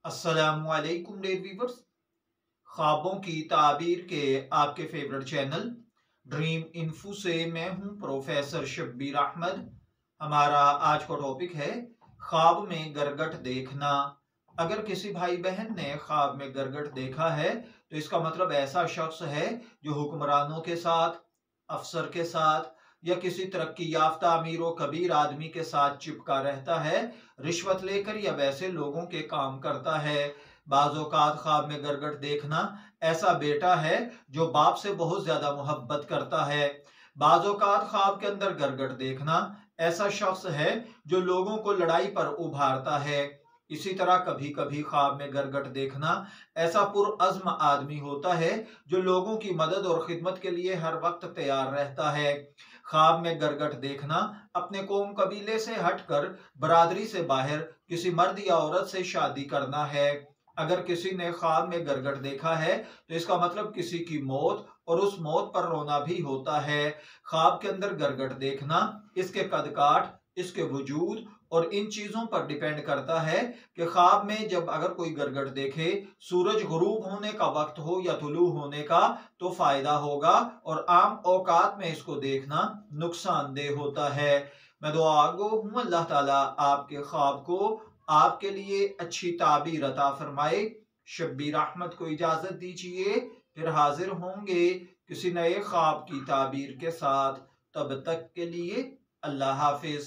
अस्सलामुअलैकुम dear viewers. ख्वाबों की ताबीर के आपके फेवरेट चैनल ड्रीम इन्फो से मैं हूं प्रोफेसर शब्बीर अहमद। हमारा आज का टॉपिक है ख्वाब में गरगट देखना। अगर किसी भाई बहन ने ख्वाब में गरगट देखा है तो इसका मतलब ऐसा शख्स है जो हुक्मरानों के साथ, अफसर के साथ या किसी तरक्की याफ्ता अमीर व कबीर आदमी के साथ चिपका रहता है, रिश्वत लेकर या वैसे लोगों के काम करता है। बाज़ औक़ात ख्वाब में गरगट देखना ऐसा बेटा है जो बाप से बहुत ज्यादा मोहब्बत करता है। बाज़ औक़ात ख्वाब के अंदर गरगट देखना ऐसा शख्स है जो लोगों को लड़ाई पर उभारता है। इसी तरह कभी कभी ख्वाब में गरगट देखना ऐसा पुरअज़्म आदमी होता है जो लोगों की मदद और खिदमत के लिए हर वक्त तैयार रहता है। ख्वाब में गरगट देखना अपने कौम कबीले से हटकर बरादरी से बाहर किसी मर्द या औरत से शादी करना है। अगर किसी ने ख्वाब में गरगट देखा है तो इसका मतलब किसी की मौत और उस मौत पर रोना भी होता है। ख्वाब के अंदर गरगट देखना इसके कद काठ, इसके वजूद और इन चीजों पर डिपेंड करता है कि ख्वाब में जब अगर कोई गरगट देखे, सूरज गुरूब होने का वक्त हो या तुलू होने का, तो फायदा होगा और आम औकात में इसको देखना नुकसानदेह होता है। मैं दुआ गो हूं अल्लाह ताला आपके ख्वाब को आपके लिए अच्छी ताबीर अता फरमाए। शब्बीर अहमद को इजाजत दीजिए, फिर हाजिर होंगे किसी नए ख्वाब की ताबीर के साथ। तब तक के लिए अल्लाह हाफिज।